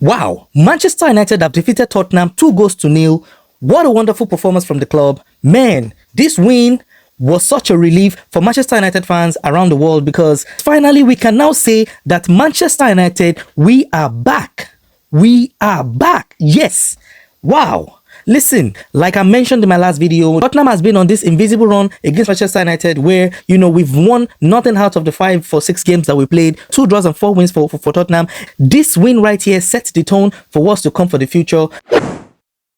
Wow, Manchester United have defeated Tottenham 2 goals to nil. What a wonderful performance from the club. Man, this win was such a relief for Manchester United fans around the world because finally we can now say that Manchester United, we are back. We are back. Yes. Wow. Listen, like I mentioned in my last video, Tottenham has been on this invisible run against Manchester United where, we've won nothing out of the 5 or 6 games that we played, 2 draws and 4 wins for Tottenham. This win right here sets the tone for what's to come for the future.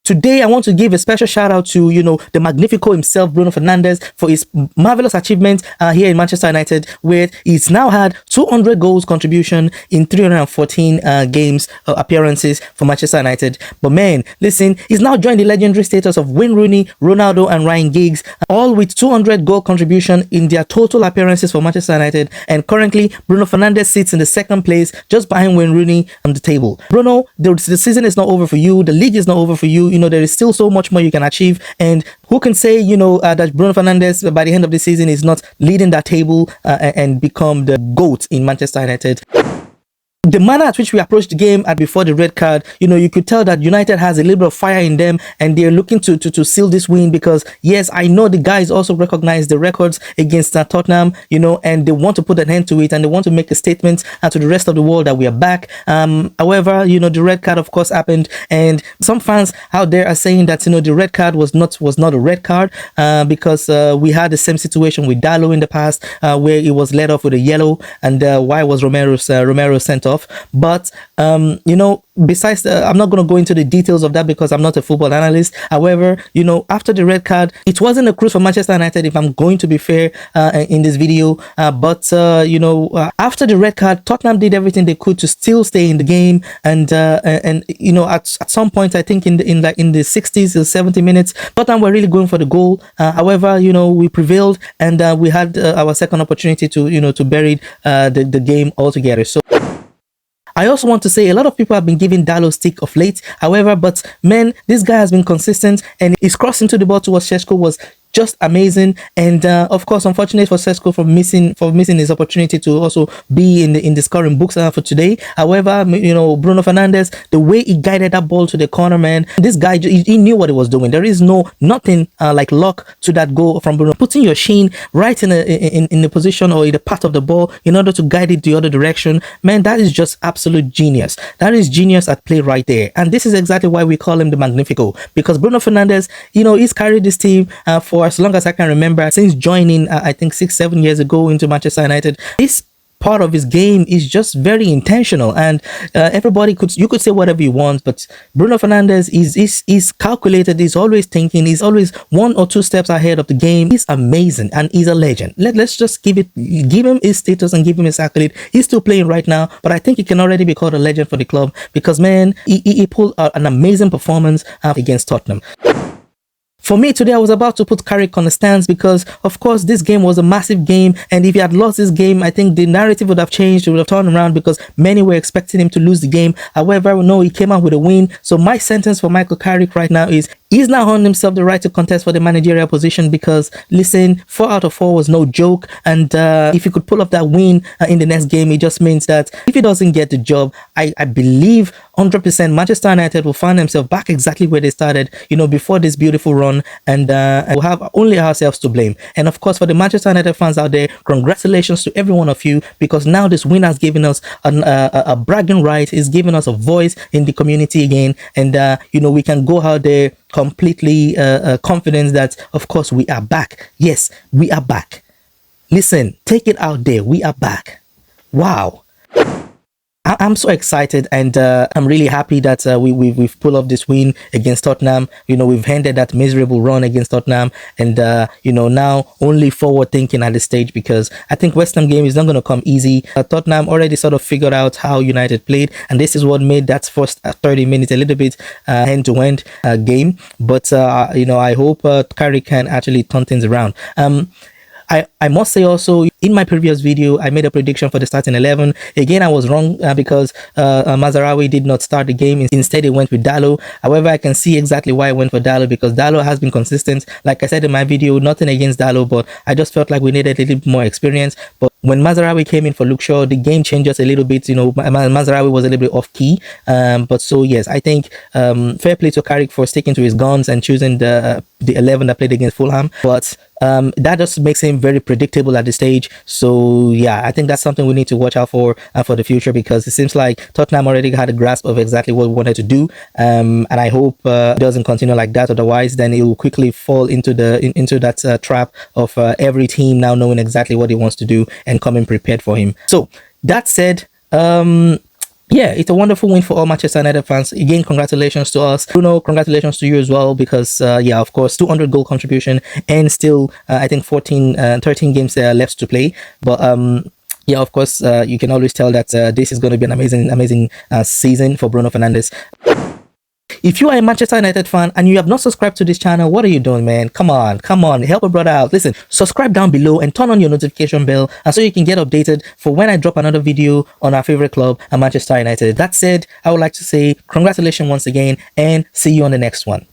Today, I want to give a special shout out to, the Magnifico himself, Bruno Fernandes, for his marvelous achievements here in Manchester United, where he's now had 200 goals contribution in 314 games appearances for Manchester United. But man, listen, he's now joined the legendary status of Wayne Rooney, Ronaldo, and Ryan Giggs, all with 200 goal contribution in their total appearances for Manchester United. And currently, Bruno Fernandes sits in the second place, just behind Wayne Rooney on the table. Bruno, the season is not over for you. The league is not over for you. There is still so much more you can achieve. And who can say, that Bruno Fernandes by the end of the season is not leading that table and become the GOAT in Manchester United. The manner at which we approached the game before the red card, you could tell that United has a little bit of fire in them and they're looking to seal this win because, yes, I know the guys also recognize the records against Tottenham, and they want to put an end to it and they want to make a statement to the rest of the world that we are back. However, the red card, of course, happened, and some fans out there are saying that, the red card was not a red card because we had the same situation with Dalot in the past where he was let off with a yellow, and why was Romero sent off? But besides I'm not going to go into the details of that because I'm not a football analyst. However, after the red card, it wasn't a cruise for Manchester United, if I'm going to be fair in this video, but after the red card, Tottenham did everything they could to still stay in the game, and at some point, I think in the 60s or 70 minutes, Tottenham were really going for the goal. However, we prevailed, and we had our second opportunity to bury the game altogether. So I also want to say a lot of people have been giving Dalot stick of late. However, but man, this guy has been consistent, and his cross into the ball towards Šeško was just amazing. And of course, unfortunate for Šeško for missing his opportunity to also be in the scoring books for today. However, Bruno Fernandes, the way he guided that ball to the corner, man, this guy, he knew what he was doing. There is nothing like luck to that goal from Bruno. Putting your shin right in the position or in the path of the ball in order to guide it the other direction, man, that is just absolute genius. That is genius at play right there. And this is exactly why we call him the Magnifico, because Bruno Fernandes, he's carried this team for as long as I can remember, since joining I think 6-7 years ago into Manchester United. This part of his game is just very intentional, and you could say whatever you want, but Bruno Fernandes is calculated. He's always thinking. He's always 1 or 2 steps ahead of the game. He's amazing and he's a legend. Let's just give him his status and give him his accolade. He's still playing right now, but I think he can already be called a legend for the club because, man, he pulled out an amazing performance against Tottenham. For me today, I was about to put Carrick on the stands because, of course, this game was a massive game. And if he had lost this game, I think the narrative would have changed. It would have turned around because many were expecting him to lose the game. However, no, he came out with a win. So my sentence for Michael Carrick right now is he's now earned himself the right to contest for the managerial position because, listen, 4 out of 4 was no joke. And if he could pull off that win in the next game, it just means that if he doesn't get the job, I believe 100% Manchester United will find themselves back exactly where they started, before this beautiful run. And we'll have only ourselves to blame. And of course, for the Manchester United fans out there, congratulations to every one of you, because now this win has given us a bragging right. It's given us a voice in the community again. And, we can go out there completely confident that, of course, we are back. Yes, we are back. Listen, take it out there. We are back. Wow. I'm so excited, and I'm really happy that we've pulled off this win against Tottenham. We've ended that miserable run against Tottenham, and now only forward thinking at this stage, because I think West Ham game is not going to come easy. Tottenham already sort of figured out how United played, and this is what made that first 30 minutes a little bit end-to-end game. But I hope Carrick can actually turn things around. I must say also, In my previous video, I made a prediction for the starting 11. Again, I was wrong because Mazraoui did not start the game. Instead, he went with Dalot. However, I can see exactly why I went for Dalot, because Dalot has been consistent. Like I said in my video, nothing against Dalot, but I just felt like we needed a little bit more experience. But when Mazraoui came in for Luke Shaw, the game changed just a little bit. You know, Mazraoui was a little bit off key. But so yes, I think fair play to Carrick for sticking to his guns and choosing the 11 that played against Fulham. But that just makes him very predictable at this stage. So yeah, I think that's something we need to watch out for the future, because it seems like Tottenham already had a grasp of exactly what we wanted to do, and I hope it doesn't continue like that. Otherwise, then it will quickly fall into that trap of every team now knowing exactly what he wants to do and coming prepared for him. So that said, yeah, it's a wonderful win for all Manchester United fans. Again, congratulations to us. Bruno, congratulations to you as well, because, yeah, of course, 200 goal contribution and still, I think 13 games left to play. But, yeah, of course, you can always tell that this is going to be an amazing season for Bruno Fernandes. If you are a Manchester United fan and you have not subscribed to this channel, what are you doing, man? Come on, help a brother out. Listen, subscribe down below and turn on your notification bell, and so you can get updated for when I drop another video on our favorite club, Manchester United. That said, I would like to say congratulations once again, and see you on the next one.